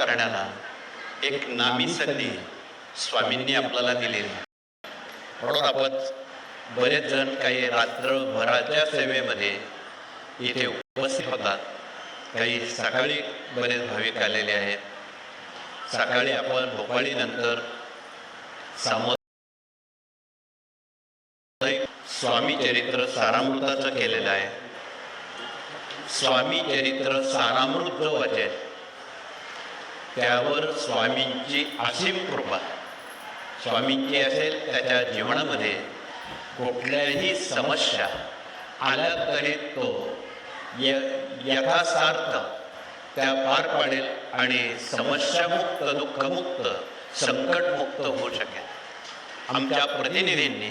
करण्याला एक नामी संधी स्वामींनी आपल्याला दिलेली. म्हणून आपण बरेच जण काही रात्रभराच्या सेवेमध्ये इथे उपस्थित होतात. काही सकाळी बरेच भाविक आलेले आहेत. सकाळी आपण भोपाळीनंतर सामुदायिक स्वामी चरित्र सारामृताचं केलेलं आहे. स्वामी चरित्र सारामृत जो वाचेल त्यावर स्वामींची असीम कृपा स्वामींची असेल. त्याच्या जीवनामध्ये कुठल्याही समस्या आल्या तरी तो यथासार्थ त्या पार पाडेल आणि समस्यामुक्त, दुःखमुक्त, संकटमुक्त होऊ शकेल. आमच्या प्रतिनिधींनी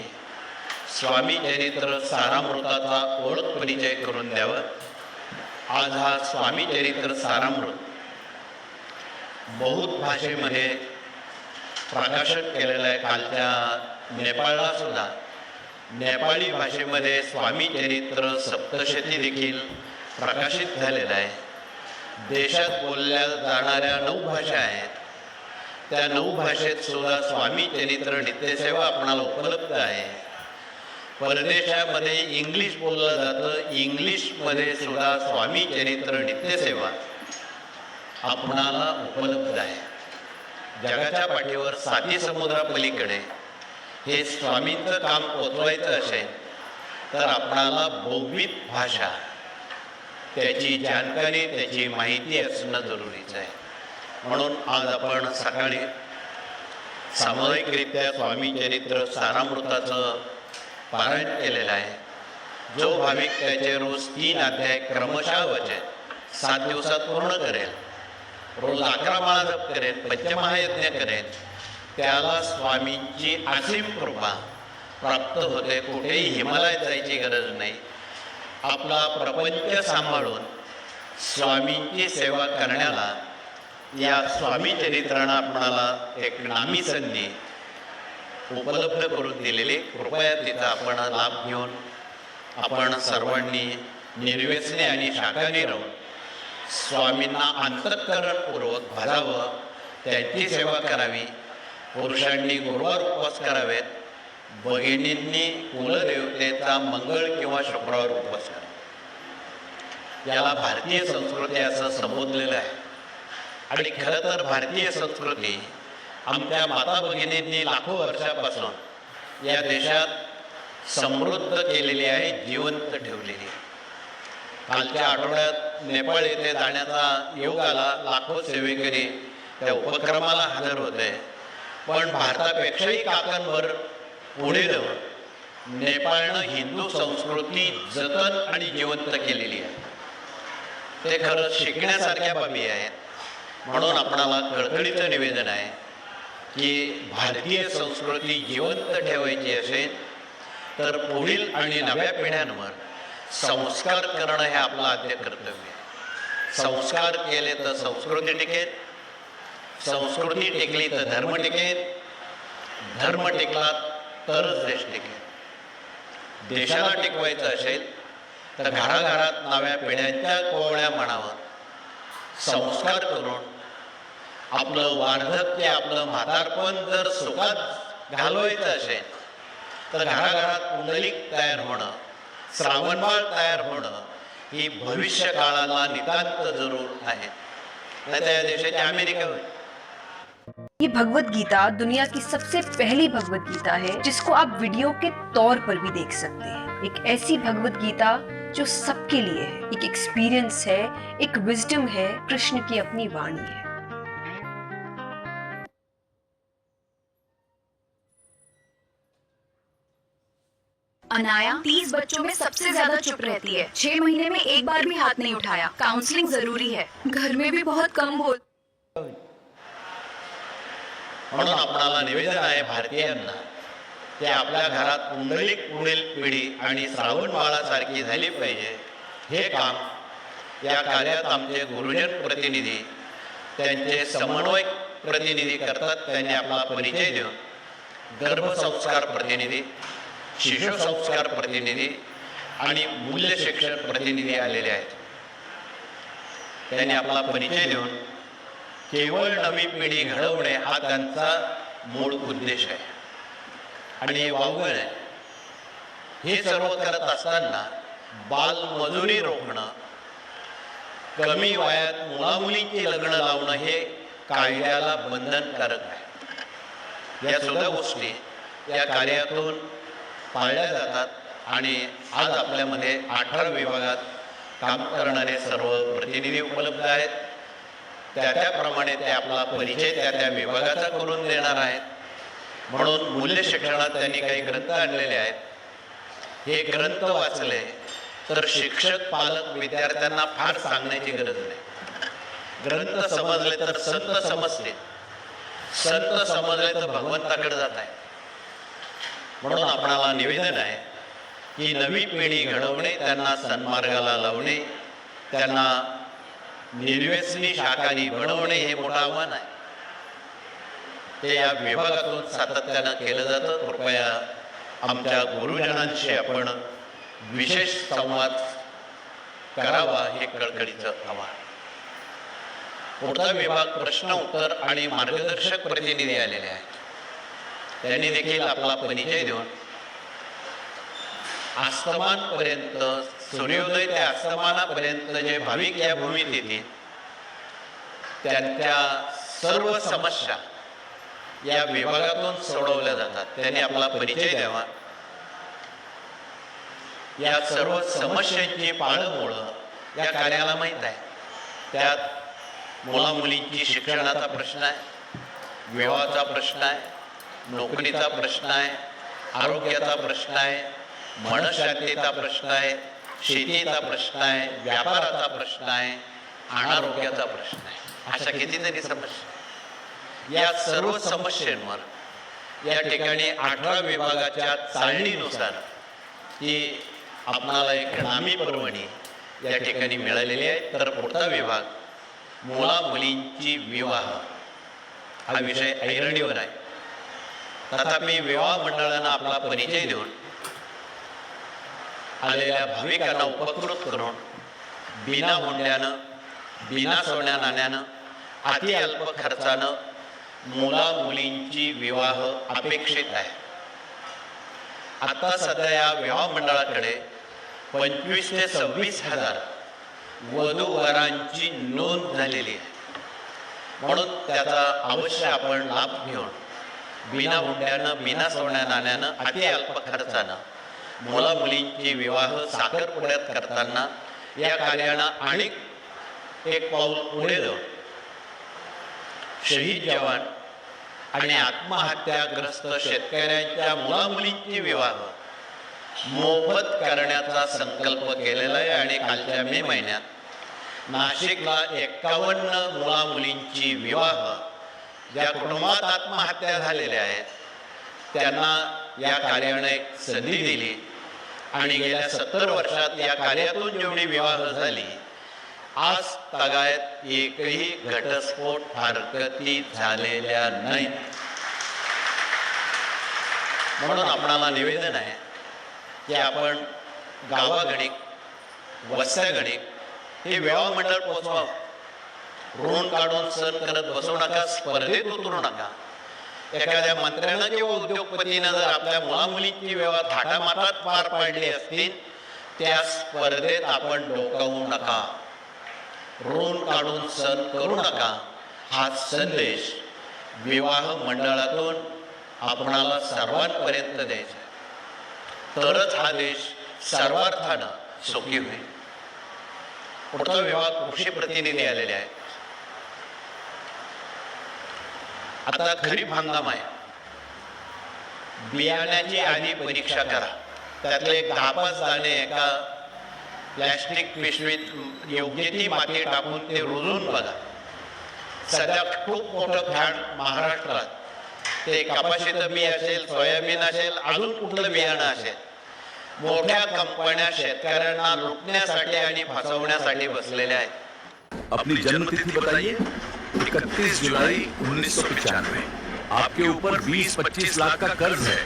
स्वामी चरित्र सारामृताचा ओळख परिचय करून द्यावं. आज हा स्वामी चरित्र सारामृत बहुत भाषेमध्ये प्रकाशित केलेलं आहे. कालच्या नेपाळला सुद्धा नेपाळी भाषेमध्ये स्वामी चरित्र सप्तशती देखील प्रकाशित झालेलं आहे. देशात बोलल्या जाणाऱ्या 9 भाषा आहेत. त्या 9 भाषेत सुद्धा स्वामी चरित्र नित्यसेवा आपणाला उपलब्ध आहे. परदेशामध्ये इंग्लिश बोललं जातं. इंग्लिशमध्ये सुद्धा स्वामी चरित्र नित्यसेवा आपणाला उपलब्ध आहे. जगाच्या पाठीवर 7 समुद्रापलीकडे हे स्वामींचं काम पोचवायचं असेल तर आपणाला बहुविध भाषा, त्याची जानकारी, त्याची माहिती असणं जरुरीचं आहे. म्हणून आज आपण सकाळी सामुदायिकरित्या स्वामी चरित्र सारामृताचं पारायण केलेलं आहे. जो भाविक त्याचे रोज 3 अध्याय क्रमशः वाचेल, 7 दिवसात पूर्ण करेल, रोज 11 माळा जप करेल, पंचमहायज्ञ करेल, त्याला स्वामींची असीम कृपा प्राप्त होते. कुठेही हिमालयात जायची गरज नाही. आपला प्रपंच सांभाळून स्वामींची सेवा करण्याला या स्वामी चरित्रानं आपणाला एक नामी संधी उपलब्ध करून दिलेली. कृपया तिचा आपण लाभ घेऊन आपण सर्वांनी निर्व्यसनी आणि शाकाहारी राहून स्वामींना अंतःकरणपूर्वक भजावं, त्यांची सेवा करावी. पुरुषांनी गुरुवार उपवास करावेत. भगिनींनी कुलदेवतेचा मंगळ किंवा शुक्रवार उपवास करावा. याला भारतीय संस्कृती असं संबोधलेलं आहे. आणि खरं तर भारतीय संस्कृती आमच्या माता भगिनींनी लाखो वर्षापासून या देशात समृद्ध केलेली आहे, जिवंत ठेवलेली आहे. कालच्या आठवड्यात नेपाळ येथे जाण्याचा योग आला. लाखो सेवेकरी त्या उपक्रमाला हजर होते. पण भारतापेक्षाही काकणभर पुढे जाऊन नेपाळनं हिंदू संस्कृती जतन आणि जिवंत केलेली आहे. ते खरं शिकण्यासारख्या बाबी आहेत. म्हणून आपणाला कळकळीचं निवेदन आहे की भारतीय संस्कृती जिवंत ठेवायची असेल तर पुढील आणि नव्या पिढ्यांवर संस्कार करणं हे आपलं आद्य कर्तव्य आहे. संस्कार केले तर संस्कृती टिकेल, संस्कृती टिकली तर धर्म टिकेल, धर्म टिकला तरच देश टिकेल. देशाला टिकवायचं असेल तर घराघरात नव्या पिढ्यांच्या कोवळ्या मनावर संस्कार करून आपलं वार्धक्य, आपलं म्हातारपण जर सुखात घालवायचं असेल तर घराघरात पुंडलिक तयार होणं, श्रावणबाळ तयार होणं ही भविष्य काळाला नितांत जरूर आहे. नाही त्या देशाची अमेरिका होईल. ये भगवत गीता दुनिया की सबसे पहली भगवत गीता है जिसको आप वीडियो के तौर पर भी देख सकते हैं. एक ऐसी भगवत गीता जो सबके लिए है. एक एक्सपीरियंस है, एक विजडम है, कृष्ण की अपनी वाणी है. अनाया 30 बच्चों में सबसे ज्यादा चुप रहती है. 6 महीने में एक बार भी हाथ नहीं उठाया. काउंसलिंग जरूरी है. घर में भी बहुत कम बोल. म्हणून आपणाला निवेदन आहे भारतीयांना की आपल्या घरात पुंडलिक पुढील पिढी आणि श्रावणबाळासारखी झाली पाहिजे. हे काम या कार्यात आमचे गुरुजन प्रतिनिधी, त्यांचे समन्वयक प्रतिनिधी करतात. त्यांनी आपला परिचय देऊन गर्भसंस्कार प्रतिनिधी, शिशु संस्कार प्रतिनिधी आणि मूल्य शिक्षण प्रतिनिधी आलेले आहेत. त्यांनी आपला परिचय देऊन केवळ नवी पिढी घडवणे हा त्यांचा मूळ उद्देश आहे आणि हे वावगं आहे. हे सर्व करत असताना बालमजुरी रोखणं, कमी वयात मुलामुलींची लग्न लावणं हे कायद्याला बंधनकारक आहे. या सुद्धा गोष्टी या कार्यातून पाळल्या जातात आणि आज आपल्यामध्ये 18 विभागात काम करणारे सर्व प्रतिनिधी उपलब्ध आहेत. त्याप्रमाणे ते आपला परिचय त्या विभागाचा करून देणार आहेत. म्हणून मूल्य शिक्षणात त्यांनी काही ग्रंथ आणलेले आहेत. हे ग्रंथ वाचले तर शिक्षक पालक विद्यार्थ्यांना फार सांगण्याची गरज नाही. ग्रंथ समजले तर संत समजते, संत समजले तर भगवंताकडे जात आहे. म्हणून आपणाला निवेदन आहे की नवी पिढी घडवणे, त्यांना सन्मार्गाला लावणे, त्यांना निर्व्यसनी शाकाहारी बनवणे हे मोठं आव्हान आहे. ते या विभागातून सातत्यानं केलं जातं. कृपया आमच्या गुरुजनांशी आपण विशेष संवाद करावा हे कळकळीचं आवाहन. पुढचा विभाग प्रश्न उत्तर आणि मार्गदर्शक प्रतिनिधी आलेले आहेत. त्यांनी देखील आपला परिचय देऊन आस्तमानपर्यंत, सूर्योदय ते आस्तमानापर्यंत जे भाविक या भूमीत येतील त्यांच्या सर्व समस्या या विभागातून सोडवल्या जातात. त्यांनी आपला परिचय द्यावा. या सर्व समस्यांची पाळंमुळं या कार्याला माहीत आहे. त्यात मुलामुलींची शिक्षणाचा प्रश्न आहे, विवाहाचा प्रश्न आहे, नोकरीचा प्रश्न आहे, आरोग्याचा प्रश्न आहे, मनशांतीचा प्रश्न आहे, शेतीचा प्रश्न आहे, व्यापाराचा प्रश्न आहे, अनारोग्याचा प्रश्न आहे. अशा कितीतरी समस्या. या सर्व समस्यांवर या ठिकाणी 18 विभागाच्या चाळणीनुसार ही आपणाला एक नामी पर्वणी या ठिकाणी मिळालेली आहे. तर पुढचा विभाग मुला मुलींची विवाह हा विषय ऐरणीवर आहे. तथापि विवाह मंडळानं आपला परिचय देऊन आलेल्या भाविकांना उपकृत करून बिना हुंड्यानं, बिना सोन्या नाण्यानं, अति अल्प खर्चानं मुला मुलींची विवाह अपेक्षित आहे. आता सध्या या विवाह मंडळाकडे 25 ते 26 हजार वधूवरांची नोंद झालेली आहे. म्हणून त्याचा अवश्य आपण लाभ घेऊन बिना हुंड्यानं, बिना सोन्या नाण्यानं, अति अल्प खर्चानं मुला मुलींची विवाह साखरपुड्यात करताना या कार्यानं अनेक एक पाऊल पुढे जाऊन शहीद जवान आणि आत्महत्याग्रस्त शेतकऱ्यांच्या मुलामुलींची विवाह मोफत करण्याचा संकल्प केलेला आहे. आणि कालच्या मे महिन्यात नाशिकला 51 मुलामुलींची विवाह ज्या कुटुंबात आत्महत्या झालेल्या आहेत त्यांना या कार्याने एक संधी दिली. आणि गेल्या 70 वर्षात या कार्यातून जेवढी विवाह झाली, आज तागायत एकही घटस्फोट हरकती झालेल्या नाही. म्हणून आपणाला निवेदन आहे की आपण गावागणिक, वस्त्यागणिक हे विवाह मंडळ पोचवावं. ऋण काढून सण करत बसू नका, स्पर्धेत उतरू नका. एखाद्या मंत्र्यानं किंवा उद्योगपतीनं जर आपल्या मुलामुलींची विवाह थाटामाटात पार पाडली असतील, त्या स्पर्धेत आपण डोकावू नका. ऋण काढून सण करू नका हा संदेश विवाह मंडळातून आपणाला सर्वांपर्यंत द्यायचा आहे. तरच हा देश सर्वार्थानं सुखी होईल. पुढचा विभाग कृषी प्रतिनिधी आलेले आहेत. आता खरीप हंगाम आहे. बियाण्याची आधी परीक्षा करा. त्यातले 10-5 दाणे एका प्लॅस्टिक पिशवीत योग्य ती माती टाकून ते रुजून बघा. सध्या खूप मोठं फॅड महाराष्ट्रात ते कपाशीचं बी असेल, सोयाबीन असेल, अजून कुठलं बियाणं असेल, मोठ्या कंपन्या शेतकऱ्यांना लुटण्यासाठी आणि फसवण्यासाठी बसलेल्या आहेत. अपनी जन्मतिथि बताइए. 31 जुलाई 1995. आपके ऊपर 20-25 लाख का कर्ज है,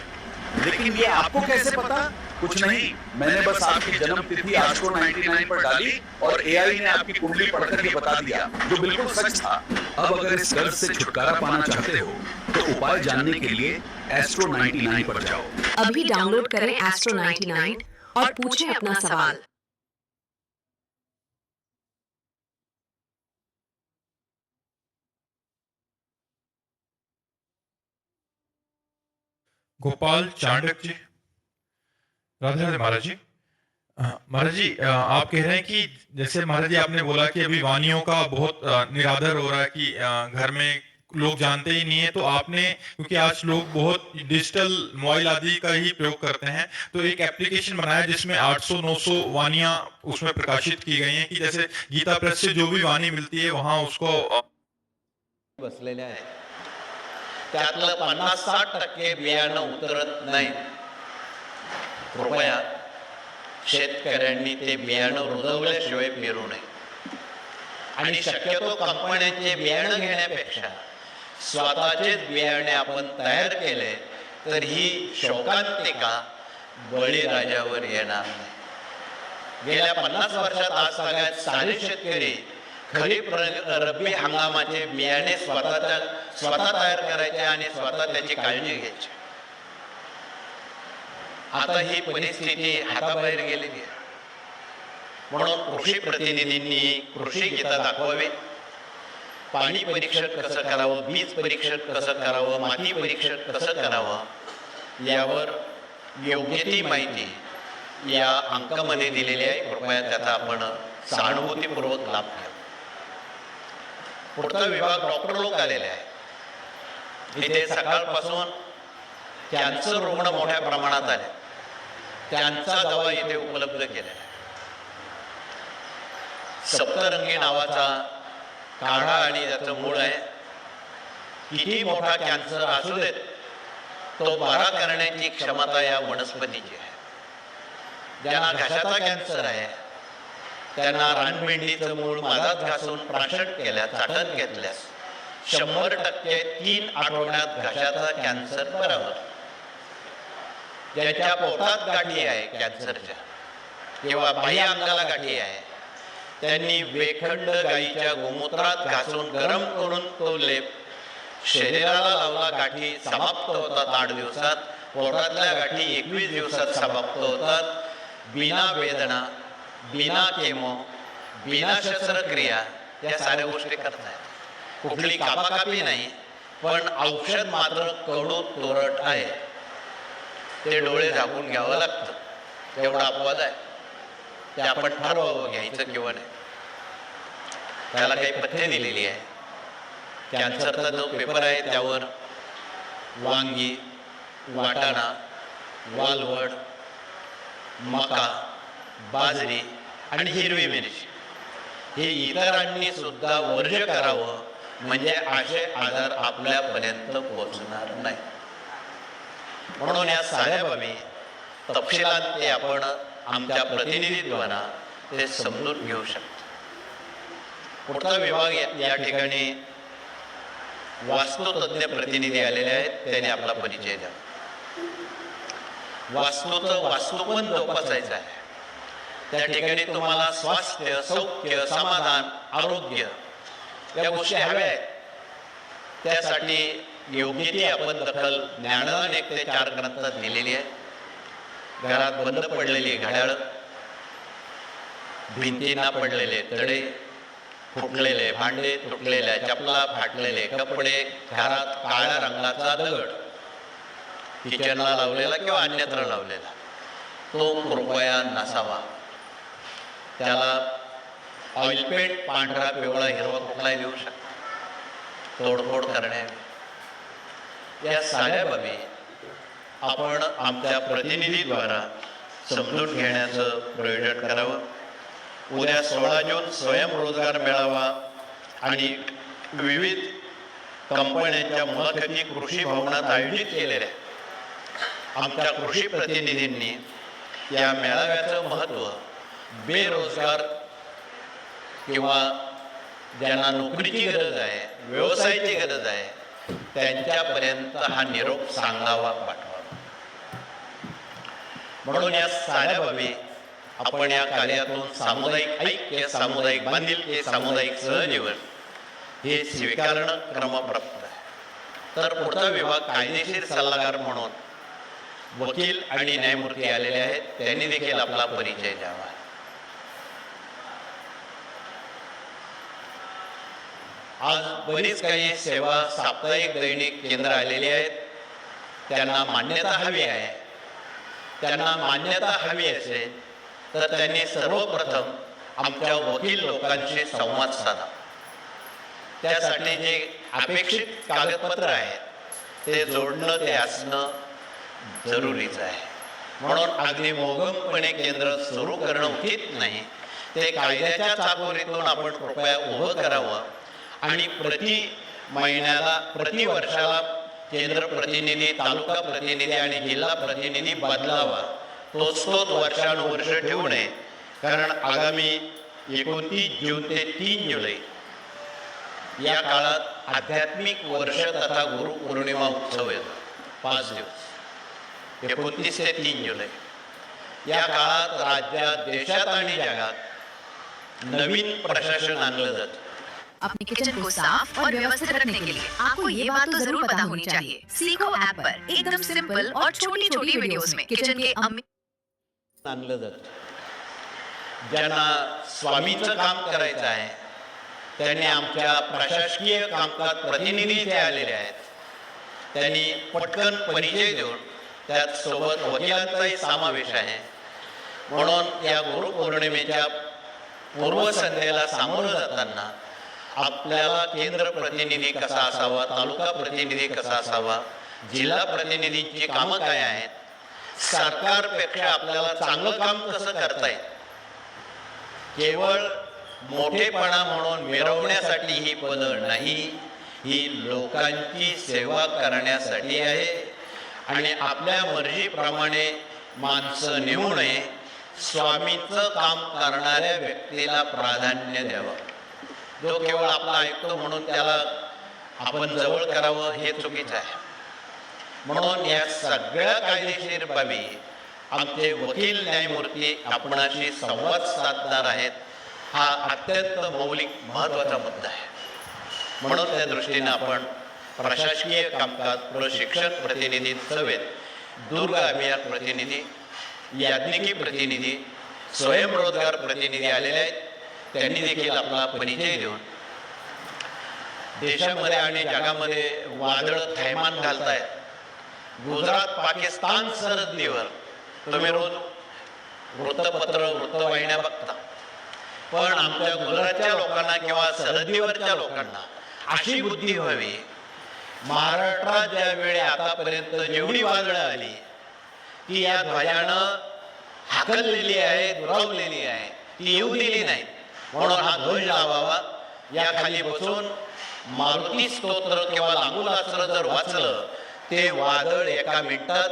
लेकिन ये आपको कैसे पता? कुछ नहीं, मैंने बस आपकी जन्म तिथि एस्ट्रो 99 पर डाली और एआई ने आपकी कुंडली पढ़कर ये बता दिया, जो बिल्कुल सच था। अब अगर इस कर्ज से छुटकारा पाना चाहते हो तो उपाय जानने के लिए एस्ट्रो 99 पर जाओ। अभी डाउनलोड करें एस्ट्रो 99 और पूछें अपना सवाल। गोपाल चाणक्य जी। राधे राधे महाराज जी। महाराज जी, आप कह रहे हैं कि जैसे महाराज जी आपने बोला कि अभी वानियों का बहुत निरादर हो रहा है कि घर में लोग जानते ही नहीं है, तो आपने, क्योंकि आज लोग बहुत डिजिटल मोबाइल आदि का ही प्रयोग करते हैं, तो एक एप्लीकेशन बनाया जिसमें 800-900 वानियां उसमें प्रकाशित की गई हैं कि जैसे गीता प्रेस से जो भी वाणी मिलती है वहां उसको बसलेल्या आहे, त्यातलं 50-60% बियाणं उतरत नाही. कृपया शेतकऱ्यांनी ते बियाणं रुजवल्याशिवाय पेरू नये. आणि शक्यतो कंपन्यांचे बियाणं घेण्यापेक्षा स्वतःचेच बियाणे आपण तयार केले तर ही शोकांतिका बळीराजावर येणार नाही. गेल्या 50 वर्षात आज सगळ्यात सारे शेतकरी खरीप रब्बी हंगामाचे बियाणे स्वतः तयार करायचे आणि स्वतः त्याची काळजी घ्यायची. आता ही परिस्थिती हाताबाहेर गेलेली आहे. म्हणून कृषी प्रतिनिधींनी कृषी गीता दाखवावी. पाणी परीक्षण कसं करावं, बीज परीक्षण कसं करावं, माती परीक्षण कसं करावं यावर योग्य ती माहिती या अंकामध्ये दिलेली आहे. कृपया त्याचा आपण सहानुभूतीपूर्वक लाभ घ्या. पुढचा विभाग डॉक्टर लोक आलेले आहे. इथे सकाळपासून कॅन्सर रुग्ण मोठ्या प्रमाणात आले. त्यांचा दवा इथे उपलब्ध केलेला आहे. सप्तरंगी नावाचा काढा आणि त्याचं मूळ आहे. किती मोठा कॅन्सर असू देत, तो बरा करण्याची क्षमता या वनस्पतीची आहे. ज्यांना घशाचा कॅन्सर आहे त्यांना रानभेंडीचं मूळ मधात घासून प्राशन केल्यास, चाटण घेतल्यास 100% 3 आठवड्यात घशाचा कॅन्सर बरा होतो. ज्यांच्या पोटात गाठी आहे कॅन्सरच्या किंवा बाह्य अंगाला गाठी आहे त्यांनी वेखंड गाईच्या गोमूत्रात घासून गरम करून तो लेप शरीराला लावला. गाठी समाप्त होतात 8 दिवसात. पोटातल्या गाठी 21 दिवसात समाप्त होतात. बिना वेदना, बिना केमो, बिना शस्त्रक्रिया या साऱ्या गोष्टी करतायत. कुठली कापाकापी नाही, पण औषध मात्र कडू तुरट आहे. ते डोळे झाकून घ्यावं लागतं. एवढा अपवाद आहे. ते आपण ठरवावं घ्यायचं किंवा नाही. त्याला काही पथ्ये दिलेली आहे. कॅन्सरचा जो पेपर आहे त्यावर वांगी, वाटाणा, वालवड, मका, बाजरी आणि हिरवी मिरची हे इतरांनी सुद्धा वर्ज करावं, म्हणजे असे आजार आपल्यापर्यंत पोहोचणार नाही. म्हणून या साऱ्या बाबी तपशिलात ते आपण आमच्या प्रतिनिधीद्वारा ते समजून घेऊ शकतो. पुढचा विभाग या ठिकाणी वास्तुतज्ञ प्रतिनिधी आलेले आहेत. त्यांनी आपला परिचय द्या. वास्तुपण जोपासायचं आहे. त्या ठिकाणी तुम्हाला स्वास्थ्य, सौख्य, समाधान, आरोग्य या गोष्टी हव्या आहेत. त्यासाठी योग्य ती आपण दखल ज्ञानदान 1 ते 4 ग्रंथात दिलेली आहे. घरात बंद पडलेली घड्याळ, भिंतींना पडलेले तडे, फुटलेले भांडे, तुटलेल्या चपला, फाटलेले कपडे, घरात काळ्या रंगाचा दगड किचनला लावलेला किंवा अन्यत्र लावलेला तो कृपया नसावा. त्याला ऑइल पेंट पांढरा, पिवळा, हिरवा कुठलाही देऊ शकतो. तोडफोड करण्यावी. या साऱ्या बाबी आपण आमच्या प्रतिनिधीद्वारा समजून घेण्याचं प्रयोजन करावं. उद्या 16 जून स्वयंरोजगार मेळावा आणि विविध कंपन्यांच्या मुलाखती कृषी भवनात आयोजित केलेल्या. आमच्या कृषी प्रतिनिधींनी या मेळाव्याचं महत्त्व बेरोजगार किंवा ज्यांना नोकरीची गरज आहे, व्यवसायाची गरज आहे, त्यांच्यापर्यंत हा निरोप सांगावा, पाठवावा. म्हणून या साऱ्या बाबी आपण या कार्यातून सामुदायिक ऐक्य, सामुदायिक बांधिलकी, सामुदायिक सहजीवन हे स्वीकारणं क्रमप्राप्त आहे. तर पुढचा विभाग कायदेशीर सल्लागार म्हणून वकील आणि न्यायमूर्ती आलेले आहेत, त्यांनी देखील आपला परिचय द्यावा. आज बरीच काही सेवा साप्ताहिक दैनिक केंद्र आलेली आहेत. त्यांना मान्यता हवी आहे. त्यांना मान्यता हवी असेल तर त्यांनी सर्वप्रथम आमच्या वकील लोकांशी संवाद साधा. त्यासाठी जे अपेक्षित कागदपत्र आहेत ते जोडणं, ते असणं जरुरीच आहे. म्हणून अगदी मोगमपणे केंद्र सुरू करणं उचित नाही. ते कायद्याच्या चाकोरीतून आपण कृपया उभं करावं आणि प्रति महिन्याला, प्रति वर्षाला केंद्र प्रतिनिधी, तालुका प्रतिनिधी आणि जिल्हा प्रतिनिधी बदलावा. तोच वर्षानुवर्ष ठेवू नये. कारण आगामी 29 जून ते 3 जुलै या काळात आध्यात्मिक वर्ष तथा गुरुपौर्णिमा उत्सव येतो. 5 दिवस, 29 ते 3 जुलै या काळात राज्यात, देशात आणि जगात नवीन प्रशासन आणलं जातं. अपने किचन को साफ और व्यवस्थित रखने के लिए आपको ये बात तो जरूर पता होनी चाहिए. सीखो ऐप पर एकदम सिंपल और छोटी छोटी वीडियोस में किचन के आणलं जातं. ज्यांना स्वामीचं काम करायचं आहे त्यांनी आमच्या प्रशासकीय कामकाज प्रतिनिधी इथे आलेले आहेत. त्यांनी पटकन परिचय देऊन त्यात सोबत वकिलांचाही समावेश आहे. म्हणून या गुरुपौर्णिमेच्या पूर्वसंध्येला सामोरं जाताना आपल्याला केंद्र प्रतिनिधी कसा असावा, तालुका प्रतिनिधी कसा असावा, जिल्हा प्रतिनिधींची कामं काय आहेत, सरकारपेक्षा आपल्याला चांगलं काम कसं करता येईल. केवळ मोठेपणा म्हणून मिरवण्यासाठी ही पदं नाही, ही लोकांची सेवा करण्यासाठी आहे. आणि आपल्या मर्जीप्रमाणे माणसं नेमू नये. स्वामीचं काम करणाऱ्या व्यक्तीला प्राधान्य द्यावं. जो केवळ आपला ऐकतो म्हणून त्याला आपण जवळ करावं हे चुकीचं आहे. म्हणून या सगळ्या कायदेशीर बाबी आमचे वकील न्यायमूर्ती आपणाशी संवाद साधणार आहेत. हा अत्यंत मौलिक महत्त्वाचा मुद्दा आहे. म्हणून त्या दृष्टीने आपण प्रशासकीय कामकाज, प्रशिक्षण प्रतिनिधी सवेत, दुर्ग अभियान प्रतिनिधी, याज्ञिकी प्रतिनिधी, स्वयंरोजगार प्रतिनिधी आलेले आहेत. त्यांनी देखील आपला परिचय देऊन देशामध्ये आणि जगामध्ये वादळ थैमान घालतायत. गुजरात पाकिस्तान सरहद्दीवर तुम्ही रोज वृत्तपत्र, वृत्तवाहिन्या बघता. पण आमच्या गुजरातच्या लोकांना किंवा सरहद्दीवरच्या लोकांना अशी बुद्धी व्हावी, महाराष्ट्रात ज्या वेळी आतापर्यंत जेवढी वादळं आली ती या ध्वजानं हाकललेली आहे, दुरावलेली आहे, ती येऊ दिली नाही. म्हणून हा ध्वज लावावा. या खाली बसून मारुती स्तोत्र किंवा लांगुलास्त्र जर वाचलं ते वादळ एका मिनिटात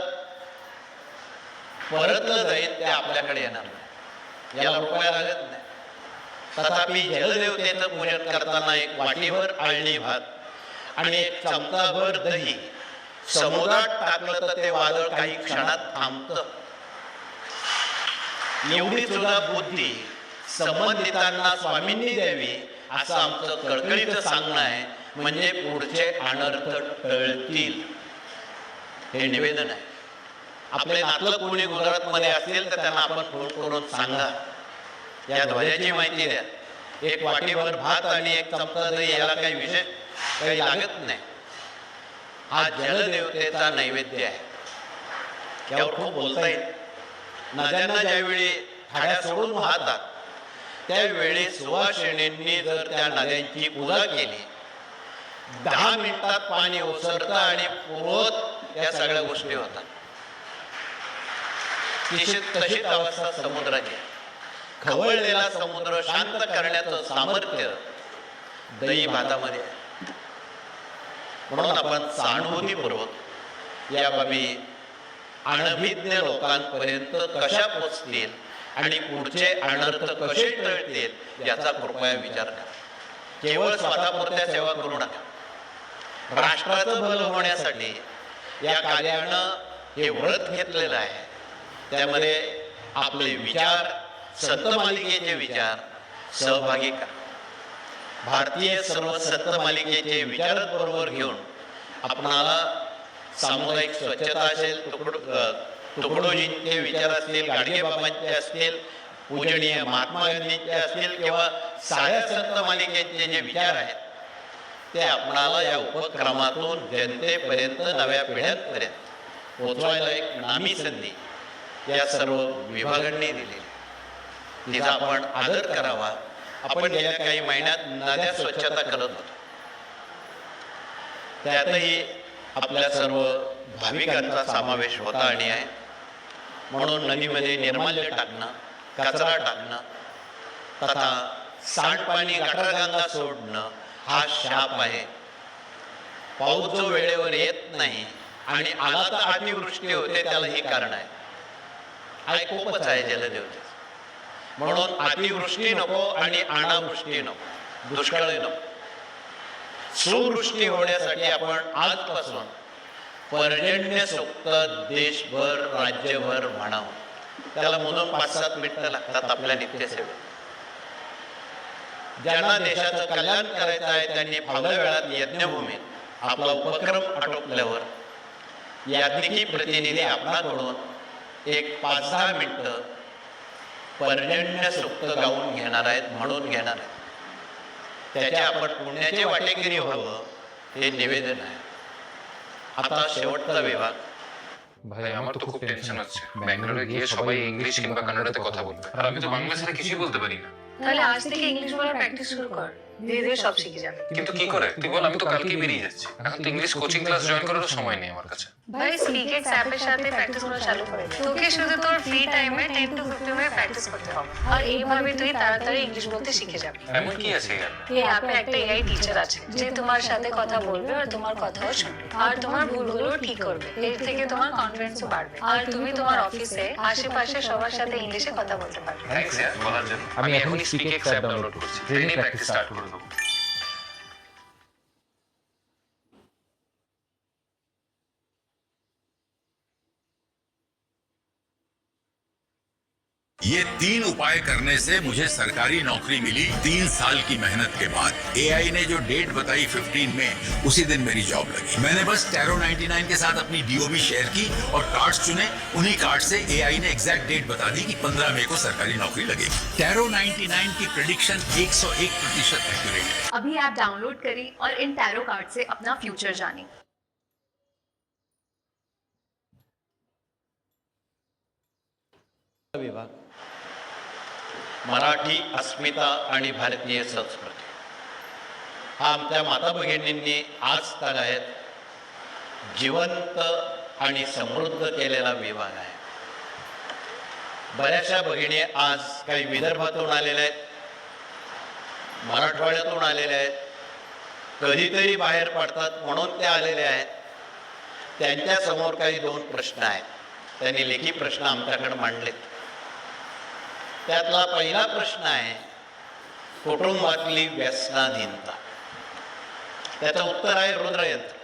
परतलं जाईल, ते आपल्याकडे येणार नाही. याला रुपया लागत नाही. तथापि जलदेवतेचं पूजन करताना एक वाटीभर आळणी भात आणि एक चमचाभर दही समुद्रात टाकलं तर ते वादळ काही क्षणात थांबतं. एवढी सुद्धा बुद्धी संबंधितांना स्वामींनी द्यावी असं आमचं कळकळीचं सांगणं आहे. म्हणजे पुढचे अनर्थ टळतील हे निवेदन आहे. आपले नातलं कोणी गुजरातमध्ये असतील तर त्यांना आपण फोन करून सांगा, या ध्वजाची माहिती द्या. एक वाटीभर भात आणि एक चमचा दही याला काही विशेष काही लागत नाही. हा जलदेवतेचा नैवेद्य आहे. यावर खूप बोलता येईल. नद्यांना ज्यावेळी खाड्या सोडून वाहतात त्यावेळी सुवासिनींनी जर त्या नद्यांची पूजा केली, 10 मिनिटात पाणी ओसरतं आणि पूर्वत या सगळ्या गोष्टी होतात. तशीच अवस्था समुद्राची. खवळलेला समुद्र शांत करण्याचं सामर्थ्य दही भातामध्ये आहे. म्हणून आपण सहानुभूतीपूर्वक या बाबी अनभिज्ञ लोकांपर्यंत कशा पोचतील आणि पुढचे अनर्थ कसे टळतील याचा कृपया विचार करा. केवळ स्वतःपुरत्या सेवा करू नका. राष्ट्राचं भलं होण्यासाठी या कार्यानं हे व्रत घेतलेलं आहे. त्यामध्ये आपले विचार, संत मालिकेचे विचार सहभागी करा. भारतीय सर्व संत मालिकेचे विचारच बरोबर घेऊन आपणाला सामुदायिक स्वच्छता असेल, तुकडोजींचे विचार असतील, गाडगे बाबांचे असतील, पूजनीय महात्मा गांधींचे असतील किंवा साऱ्या संत मालिकेचे जे विचार आहेत ते आपणाला या उपक्रमातून जनतेपर्यंत, नव्या पिढ्यांपर्यंत पोचवायला एक नामी संधी या सर्व विभागांनी दिलेली. तिचा आपण आदर करावा. आपण गेल्या काही महिन्यात नद्या स्वच्छता करत होतो. त्यातही आपल्या सर्व भाविकांचा समावेश होता आणि आहे. म्हणून नदीमध्ये निर्माल्य टाकणं, कचरा टाकणं तथा सांडपाणी गटारगंगा सोडणं हा शाप आहे. पाऊस जो वेळेवर येत नाही आणि आला तर अतिवृष्टी होते, त्याला हे कारण आहे. हा कोपच आहे जलदेवतेचा. म्हणून अतिवृष्टी नको आणि अनावृष्टी नको, दुष्काळ नको. सुवृष्टी होण्यासाठी आपण आजपासून पर्जन्य सूक्त देशभर, राज्यभर म्हणावं. त्याला म्हणून 5-7 मिनिटं लागतात आपल्या नित्यसेवेत. ज्यांना देशाचं कल्याण करायचं आहे त्यांनी फावल्या वेळात यज्ञभूमीत आपला उपक्रम आटोपल्यावर याज्ञिकी प्रतिनिधी आपणाकडून एक 5-10 मिनिटं पर्जन्य सूक्त गाऊन घेणार आहेत, म्हणून घेणार आहेत. त्याचे आपण पुण्याचे वाटेकरी व्हावं हे निवेदन आहे. आता शेवटचा विभाग। ভাই আমার তো খুব টেনশন হচ্ছে ব্যাঙ্গালোরে গিয়ে সবাই ইংলিশ কিংবা কানাডাতে কথা বলবে আর আমি তো বাংলা ছাড়া কিছুই বলতে পারি না। তাহলে আজ থেকে ইংলিশ বলার প্র্যাকটিস শুরু কর, ধীরে ধীরে সব শিখে যাবে। কিন্তু কি করে তুই বল, আমি তো কালকেই বেরিয়ে যাচ্ছি, এখন তো ইংলিশ কোচিং ক্লাস জয়েন করারও সময় নেই আমার কাছে। ভাই স্পিকেক্স অ্যাপের সাথে প্র্যাকটিস করা চালু করে দে। তোকে শুধু তোর ফ্রি টাইমে 10 to 15 মিনিট প্র্যাকটিস করতে হবে আর এইভাবে তুই তাড়াতাড়ি ইংলিশ বলতে শিখে যাবি। এমন কি আছে এর? এই অ্যাপে একটা এআই টিচার আছে যে তোমার সাথে কথা বলবে আর তোমার কথাও শুনবে আর তোমার ভুলগুলো ঠিক করবে। এর থেকে তোমার কনফিডেন্সও বাড়বে আর তুমি তোমার অফিসে আশেপাশে সবার সাথে ইংলিশে কথা বলতে পারবে। থ্যাঙ্কস यार বলার জন্য। আমি এখনই স্পিকেক্স অ্যাপ ডাউনলোড করছি, ট্রেনিং প্র্যাকটিস স্টার্ট করে দেব। ये 3 उपाय करने से मुझे सरकारी नौकरी मिली 3 साल की मेहनत के बाद। एआई ने जो डेट बताई 15 में, उसी दिन मेरी जॉब लगी। मैंने बस टैरो 99 के साथ अपनी डीओबी शेयर की और कार्ड्स चुने। उन्हीं कार्ड से एआई ने एग्जैक्ट डेट बता दी कि 15 मई को सरकारी नौकरी लगेगी। टैरो 99 की प्रेडिक्शन 101% एक्यूरेट है। अभी ऐप डाउनलोड करें और in tarot card say Apna future जानें। विभाग मराठी अस्मिता आणि भारतीय संस्कृती हा आमच्या माता भगिनींनी आज तागायत जिवंत आणि समृद्ध केलेला विभाग आहे. बऱ्याचशा भगिनी आज काही विदर्भातून आलेल्या आहेत, मराठवाड्यातून आलेल्या आहेत, कधीतरी बाहेर पडतात म्हणून त्या आलेल्या आहेत. त्यांच्यासमोर काही 2 प्रश्न आहेत. त्यांनी लेखी प्रश्न आमच्याकडे मांडलेत. त्यातला पहिला प्रश्न आहे कुटुंबातली व्यसनाधीनता. त्याचं उत्तर आहे रुद्रयंत्र.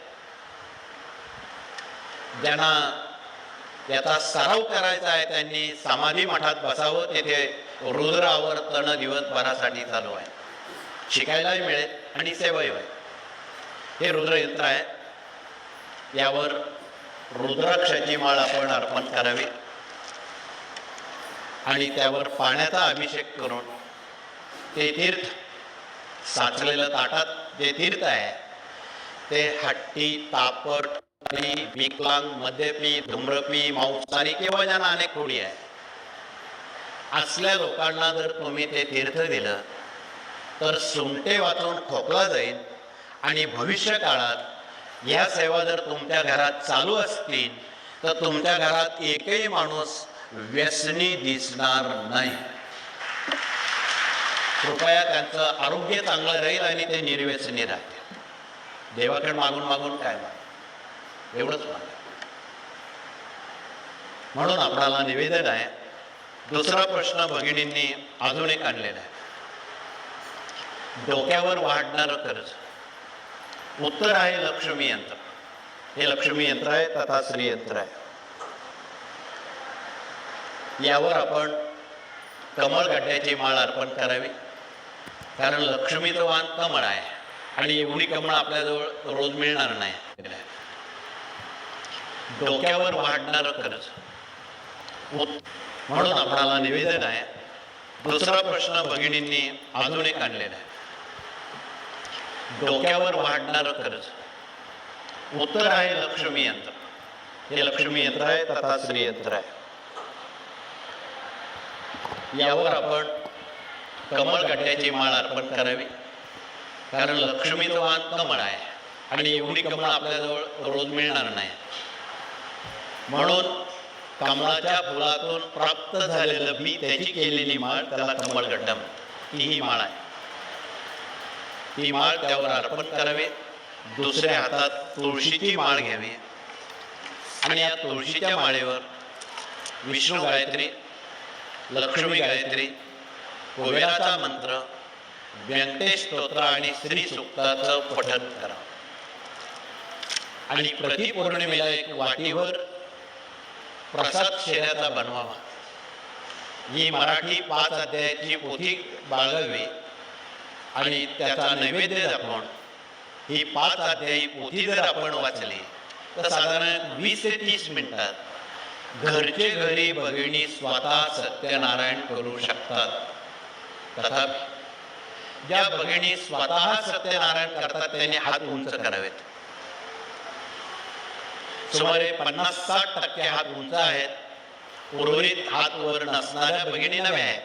ज्यांना याचा सराव करायचा आहे त्यांनी समाधी मठात बसावं. तेथे रुद्र आवर्तन दिवसभरासाठी चालू आहे. शिकायलाही मिळेल आणि सेवाही होईल. हे रुद्रयंत्र आहे. यावर रुद्राक्षाची माळ आपण अर्पण करावी आणि त्यावर पाण्याचा अभिषेक करून ते तीर्थ साचलेलं ताटात जे तीर्थ आहे ते हट्टी, तापट, विकलांग, मद्यपी, धूम्रपी, मांसाहारी किंवा ज्यांना अनेक खोडी आहे असल्या लोकांना जर तुम्ही ते तीर्थ दिलं तर सुमटे वाचून खोकला जाईल आणि भविष्य काळात या सेवा जर तुमच्या घरात चालू असतील तर तुमच्या घरात एकही माणूस व्यसनी दिसणार नाही. कृपया त्यांचं आरोग्य चांगलं राहील आणि ते निर्व्यसनी राहतील. देवाकडे मागून मागून काय माग, एवढंच माग. म्हणून आपल्याला निवेदन आहे. दुसरा प्रश्न भगिनींनी अजून एक आणलेला आहे. डोक्यावर वाढणारं कर्ज. उत्तर आहे लक्ष्मी यंत्र. हे लक्ष्मी यंत्र आहे तथा श्री यंत्र आहे. यावर आपण कमळ गड्ड्याची माळ अर्पण करावी, कारण लक्ष्मीचं वाहन कमळ आहे आणि एवढी कमळ आपल्याजवळ रोज मिळणार नाही. डोक्यावर वाढणारं कर्ज म्हणून आपल्याला निवेदन आहे. दुसरा प्रश्न भगिनींनी अजून एक आणलेला आहे, डोक्यावर वाढणारं कर्ज. उत्तर आहे लक्ष्मी यंत्र. हे लक्ष्मी यंत्र आहे, तथाश्री यंत्र आहे. यावर आपण कमळ गड्ड्याची माळ अर्पण करावी, कारण लक्ष्मीचं वाहन कमळ आहे आणि एवढी कमळ आपल्याजवळ रोज मिळणार नाही. म्हणून कमळाच्या फुलातून प्राप्त झालेलं बी त्याची केलेली माळ त्याला कमळगड्डा म्हणतात. ही माळ आहे. ती माळ त्यावर अर्पण करावी. दुसऱ्या हातात तुळशीची माळ घ्यावी आणि या तुळशीच्या माळेवर विष्णू गायत्री, लक्ष्मी गायत्री, कुबेराचा मंत्र, व्यंकटेश स्तोत्र आणि श्री सूक्ताचं पठण करा. आणि प्रति पौर्णिमेला एक वाटीवर प्रसाद शेऱ्याचा बनवावा. ही मराठी 5 अध्यायाची पोथी बाळगावी आणि त्याचा नैवेद्य दाखवून ही 5 अध्यायी पोथी जर आपण वाचली तर साधारण 20 ते 30 मिनिटात घरचे घरी भगिनी स्वतः सत्यनारायण करू शकतात. तथापि ज्या भगिनी स्वतः सत्यनारायण करतात त्यांनी हात उंच करावेत. सुमारे 50-60% हात उंच आहेत. उर्वरित हात वर नसणाऱ्या भगिनी नव्या आहेत.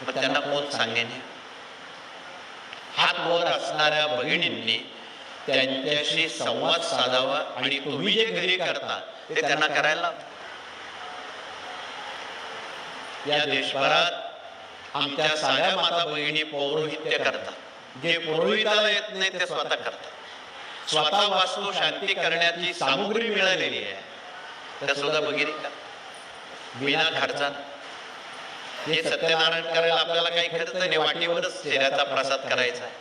मग त्यांना कोण सांगेन? हात वर असणाऱ्या भगिनींनी त्यांच्याशी संवाद साधावा आणि तुम्ही जे घरी करता ते त्यांना करायला लावा. या देशभरात आमच्या साऱ्या माता भगिनी पौरोहित्य करतात. जे पुरोहिताला येत नाही ते स्वतः करतात. स्वतः वास्तू शांती करण्याची सामुग्री मिळालेली आहे तर सुद्धा भगिनी बिना खर्चात. हे सत्यनारायण करायला आपल्याला काही खर्च नाही, वाटीवरच शेऱ्याचा प्रसाद करायचा आहे.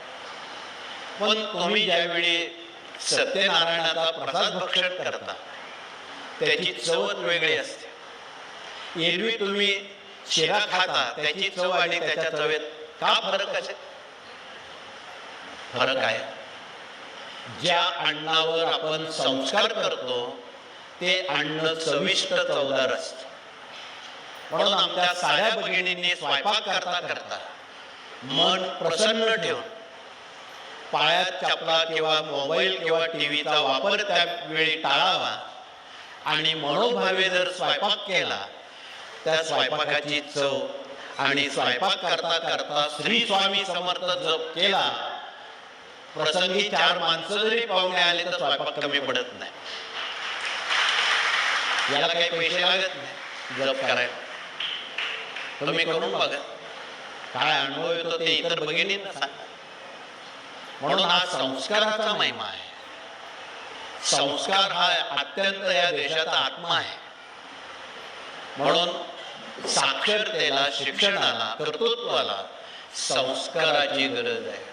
पण तुम्ही ज्यावेळी सत्यनारायणाचा प्रसाद भक्षण करता त्याची चवच वेगळी असते. एरवी तुम्ही शिरा खाता त्याची चव आणि त्याच्या चवेत का फरक असेल? फरक आहे. ज्या अन्नावर आपण संस्कार करतो ते अन्न चविष्ट चवदार असतं. म्हणून आमच्या साऱ्या भगिनींनी स्वयंपाक करता करता मन प्रसन्न ठेवून पायात चपला किंवा मोबाईल किंवा टीव्हीचा वापर त्यावेळी टाळावा आणि मनोभावे जर स्वयंपाक केला त्या स्वयंपाकाची चव आणि स्वयंपाक करता करता श्री स्वामी समर्थ जप केला, प्रसंगी 4 माणसं जरी पाहुणे आले तर स्वयंपाक कमी पडत नाही. याला काही पैसे लागत नाही जप करायला. तुम्ही करून बघा, काय अनुभव येतो ते इतर भगिनींना सांगा. म्हणून हा संस्काराचा महिमा आहे. संस्कार हा अत्यंत या देशाचा आत्मा आहे. म्हणून साक्षरतेला, शिक्षणाला, कर्तृत्वाला संस्काराची गरज आहे.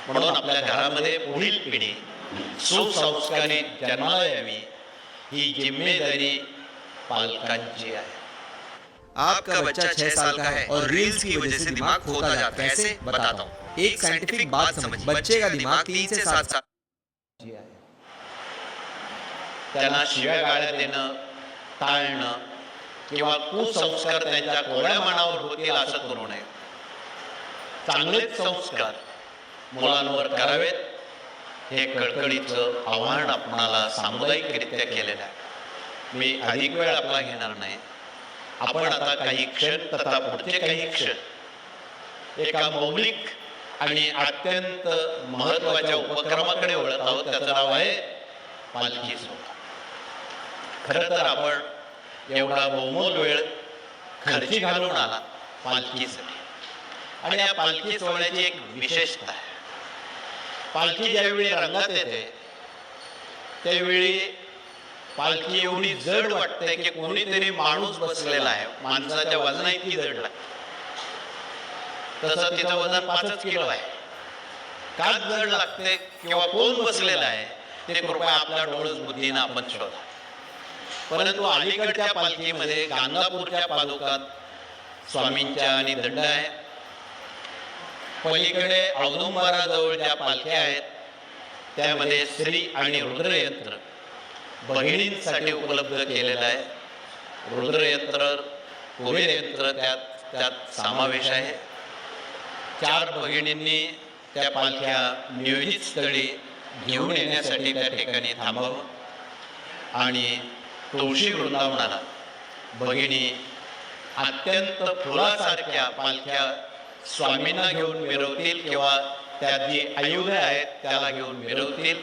म्हणून आपल्या घरामध्ये पुढील पिढी सुसंस्कारी जन्माला यावी ही जिम्मेदारी पालकांची आहे. आपका बच्चा 6 साल का है और रील्स की वजह से दिमाग खोता जाता है। कैसे? बताता हूँ। एक साइंटिफिक बात समझिए, बच्चे का दिमाग 3 से 7 साल त्यांना शिव्या गाळ्या देणं टाळणं किंवा कुसंस्कार त्यांच्या कोवळ्या मनावर होतील असं करू नये. चांगलेच संस्कार मुलांवर करावेत हे कळकळीचं आव्हान आपणाला सामुदायिकरित्या केलेलं आहे. मी अधिक वेळ आपला घेणार नाही. आपण आता काही क्षण तथा पुढचे काही क्षण एका मौलिक आणि अत्यंत महत्वाच्या उपक्रमाकडे वळत आहोत. त्याचं नाव आहे पालखी सोहळा. खरं तर आपण एवढा बहुमोल वेळ खर्ची घालून आला पालखीसाठी. आणि या पालखी सोहळ्याची एक विशेषता आहे. पालखी ज्यावेळी रंगात येते त्यावेळी पालखी एवढी जड वाटते की कोणीतरी माणूस बसलेला आहे. माणसाच्या वजना इतकी जड लागते. तसं तिचं वजन 5 किलो आहे. का जड लागते किंवा कोण बसलेला आहे ते कृपया आपल्या डोळस बुद्धीनं आपण शोधा. परंतु अलीकडच्या पालखीमध्ये गाणगापूरच्या पादुकात स्वामींच्या आणि दंड आहे. पलीकडे औदुंबराजवळ ज्या पालख्या आहेत त्यामध्ये श्री आणि रुद्रयंत्र भगिनींसाठी उपलब्ध केलेलं आहे. रुद्रयंत्र कुबेर यंत्र त्यात समावेश आहे. 4 भगिनींनी त्या पालख्या नियोजित स्थळी घेऊन येण्यासाठी त्या ठिकाणी थांबावं आणि तुळशी वृंदावनाला भगिनी अत्यंत फुलासारख्या पालख्या स्वामींना घेऊन मिरवतील किंवा त्या जी आयुधे आहेत त्याला घेऊन मिरवतील.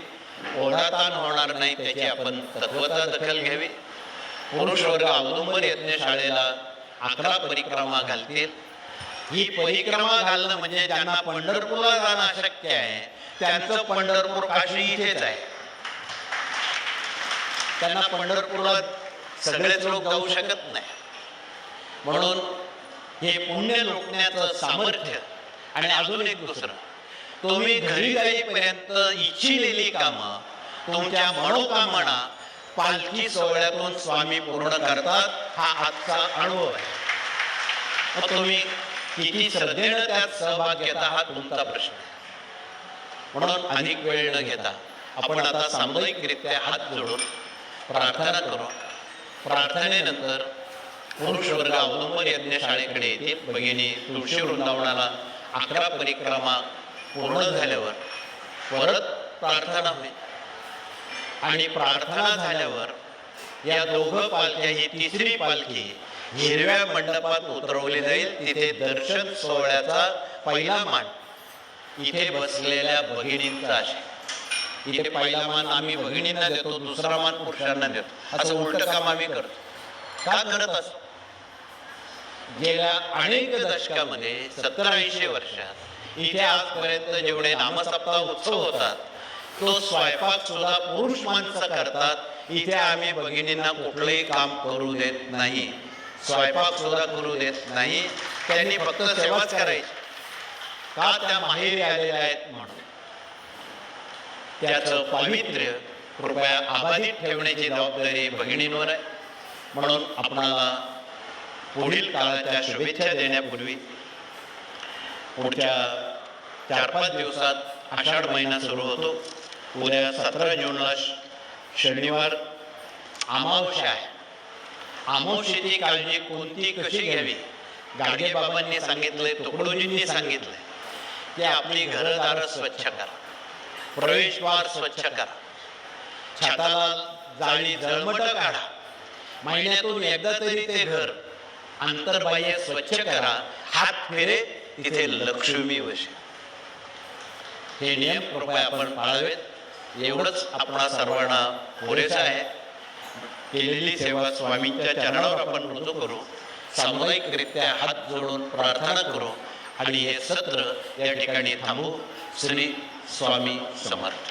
ओढाताण होणार नाही त्याची आपण तत्वता दखल घ्यावी. पुरुष वर्ग औदुंबर यज्ञशाळेला 11 परिक्रमा घालतील. ही परिक्रमा घालणं म्हणजे ज्यांना पंढरपूरला जाणं अशक्य आहे त्यांचं पंढरपूर काशी इथेच आहे. त्यांना पंढरपूरला सगळेच लोक जाऊ शकत नाही. म्हणून हे पुण्य लोकण्याचं सामर्थ्य. आणि अजून एक दुसरं, तुम्ही घरी जाईपर्यंत इच्छिलेली कामं तुमच्या मनोकामना पालखी सोहळ्यातून स्वामी पूर्ण करतात. हा आजचा अनुभव आहे. मग तुम्ही किती श्रद्धेनं त्यात सहभाग घेता हा तुमचा प्रश्न आहे. म्हणून अधिक वेळ न घेता आपण आता सामुदायिकरित्या हात जोडून प्रार्थना करू. प्रार्थनेनंतर पुरुष वर्ग औदुंबर यज्ञशाळेकडे येतील. भगिनी तुळशी वृंदावनाला 11 परिक्रमा पूर्ण झाल्यावर परत प्रार्थना होईल. आणि प्रार्थना झाल्यावर या दोघं पालख्या ही तिसरी पालखी हिरव्या मंडपात उतरवली जाईल. तिथे दर्शन सोहळ्याचा पहिला मान इथे बसलेल्या भगिनींचा असेल. इथे पहिला मान आम्ही भगिनींना देतो, दुसरा मान पुरुषांना देतो. असं उलट काम आम्ही करतो. का करत असतो? गेल्या अनेक दशकामध्ये 70-80 वर्षात इथे आजपर्यंत जेवढे नामसप्ताह उत्सव होतात तो स्वयंपाक सुद्धा पुरुष माणसं करतात. इथे आम्ही भगिनींना कुठलंही काम करू देत नाही, स्वयंपाक सुद्धा करू देत नाही. त्यांनी फक्त सेवाच करायची. का? त्या माहेरी आलेल्या आहेत म्हणून. त्याचं पावित्र्य कृपया अबाधित ठेवण्याची जबाबदारी भगिनींवर आहे. म्हणून आपणाला पुढील काळाच्या शुभेच्छा देण्यापूर्वी पुढच्या 4-5 दिवसात आषाढ महिना सुरू होतो. उद्या 17 जूनला शनिवार अमावस्या आहे. अमावस्येची काळजी कोणती कशी घ्यावी गाडगे बाबांनी सांगितलंय, तुकडोजींनी सांगितलंय की आपली घरदारं स्वच्छ करा, प्रवेशद्वार स्वच्छ करा, छताला जाळी जळमट काढा, महिन्यातून एकदा तरी ते घर अंतर्बाह्य स्वच्छ करा, हात फेरे तिथे लक्ष्मी वसे. हे नियम कृपया आपण पाळावेत. एवढंच आपणा सर्वांना पुरेसं आहे. केलेली सेवा स्वामींच्या चरणावर आपण रुजू करू. सामुदायिकरित्या हात जोडून प्रार्थना करू आणि हे सत्र या ठिकाणी थांबू. श्री स्वामी समर्थ.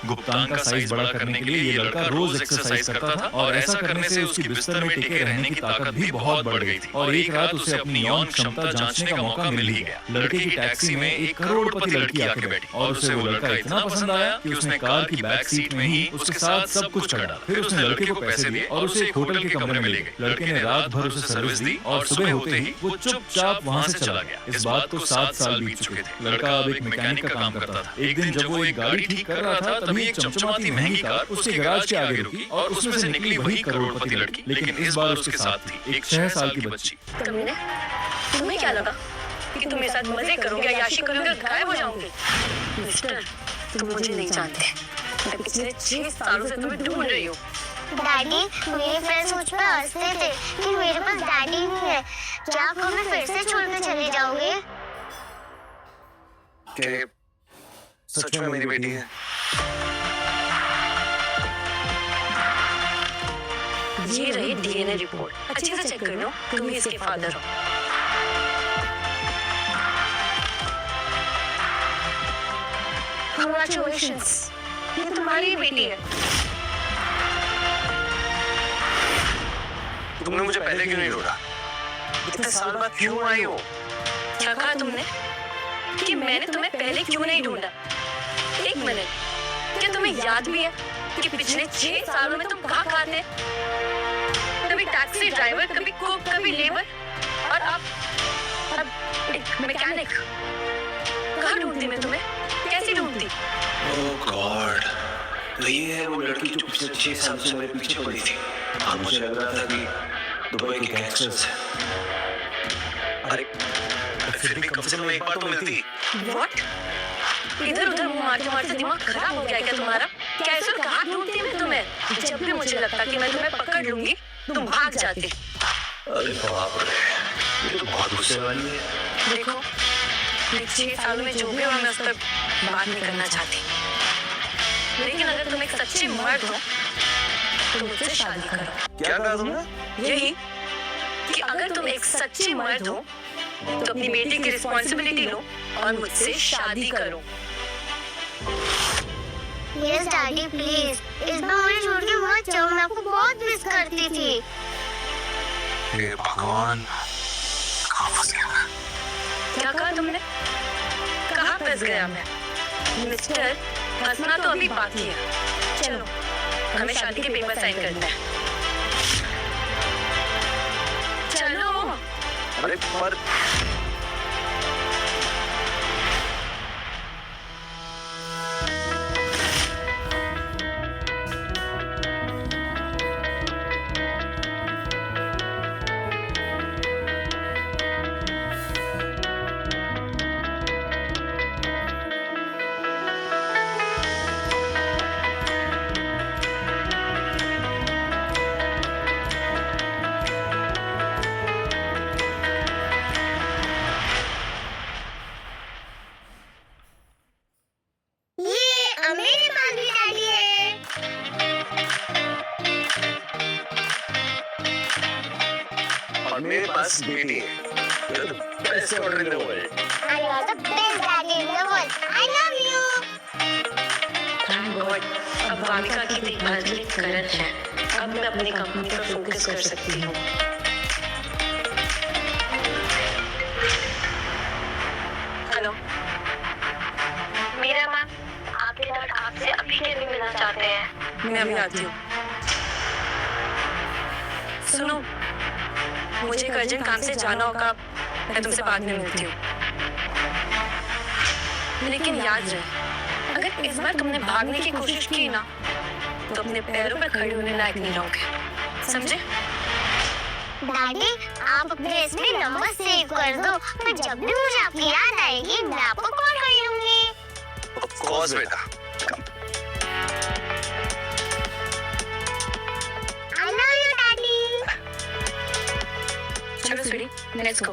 गुप्तांग का साइज बड़ा करने के लिए ये लड़का रोज एक्सरसाइज करता था और ऐसा करने से उसकी बिस्तर में टिके रहने की ताकत भी बहुत बढ़ गई थी और एक रात उसे अपनी यौन क्षमता जांचने का मौका मिल ही गया. लड़के की टैक्सी में एक करोड़पति लड़की आके बैठी और उसे वो लड़का इतना पसंद आया कि उसने कार की बैक सीट में ही उसके साथ सब कुछ कर डाला. फिर उसने लड़के को पैसे दिए और उसे एक होटल के कमरे में ले गए. लड़के ने रात भर उसे सर्विस दी और सुबह होते ही वो चुपचाप वहाँ से चला गया. इस बात को 7 साल बीत चुके थे. लड़का अब एक मैकेनिक का काम करता था. एक दिन जब वो एक गाड़ी ठीक कर रहा था तभी एक चमचमाती महंगी कार उसके गैराज के आगे रुकी और उसमें से निकली वही करोड़पति लड़की, लेकिन इस बार उसके साथ थी एक 6 साल की बच्ची. तुम्हें क्या लगा कि तुम मेरे साथ मजे करोगे, याशी करोगे और गायब हो जाओगे? मिस्टर, तुम मुझे नहीं जानते. मैं पिछले 6 सालों से तुम्हें ढूंढ रही हूँ. डैडी, मेरे फ्रेंड्स मुझ पर हंसते थे कि मेरे पास डैडी नहीं है. क्या आप हमें फिर से छोड़कर चले जाओगे? कि सच में मेरी बेटी है. ये रही डीएनए रिपोर्ट. अच्छे से चेक कर लो, तुम ही इसके फादर हो. Congratulations, ये तुम्हारी बेटी है. तुमने मुझे पहले क्यों नहीं ढूंढा? इतने साल बाद क्यों आई हो? क्या कहा तुमने कि मैंने तुम्हें पहले क्यों नहीं ढूंढा? एक मिनट, क्या तुम्हें याद भी है कि पिछले 6 सालों में तुम कहाँ कहाँ थे? कभी टैक्सी ड्राइवर, कभी कुक, कभी लेबर, और अब एक मैकेनिक। कहाँ ढूंढती मैं तुम्हें? कैसे ढूंढती? ओह गॉड, तो ये है वो लड़की जो पिछले 6 साल से मेरे पीछे पड़ी थी। अब मुझे लग रहा था कि दुबई के गैंगस्टर्स हैं। अरे फिर भी कम से कम एक बार तो मिलती। What? इधर उधर मुंह मारते मारते दिमाग खराब हो गया क्या तुम्हारा? कैसे कहाँ ढूंढती मैं तुम्हें? जब भी मुझे लगता कि मैं तुम्हें पकड़ लूंगी, तुम भाग जाती। अरे बाप रे, ये तो बहुत गुस्से वाली है। देखो, मैं 6 सालों में जो भी हुआ मैं उस पर बात नहीं करना चाहती, लेकिन अगर तुम एक सच्ची मर्द हो तो मुझसे शादी करो। क्या कहा तुमने? यही कि अगर तुम एक सच्ची मर्द हो तो अपनी बेटी की रिस्पॉन्सिबिलिटी लो और मुझसे शादी करो। यस डैडी प्लीज, इस बार मुझे छोड़ के मत जाओ, मैं आपको बहुत मिस करती थी। हे भगवान, कहाँ फंस गया? क्या कहा तुमने? कहाँ फंस गया मैं? मिस्टर, फंसना तो अभी बाकी है। चलो, हमें शादी के पेपर साइन करना है। चलो। अरे पर मेरे पास भी डैडी है। और मेरे पास बेटी है। You're the best daughter in the world. I am the best daddy in the world. I love you. Thank God, अब वामिका की देखभाल के लिए करण है। अब मैं अपनी कंपनी पर फोकस कर सकती हूँ। हेलो, मेरा मैम, आपके डैड आपसे अभी के अभी मिलना चाहते हैं। मैं अभी आती हूँ। सुनो, मुझे एक अर्जेंट काम से जाना होगा, मैं तुमसे बाद में मिलती हूँ। लेकिन याद रहे, अगर इस बार तुमने भागने की कोशिश की ना, तो अपने पैरों पर खड़े होने लायक नहीं रहोगे, समझे? डैडी, आप अपने इसमें नंबर सेव कर दो, तो जब भी मुझे आपकी याद आएगी मैं आपको कॉल कर लूंगी। Of course, बेटा। I love you, Daddy. चलो स्वीटी, लेट्स गो।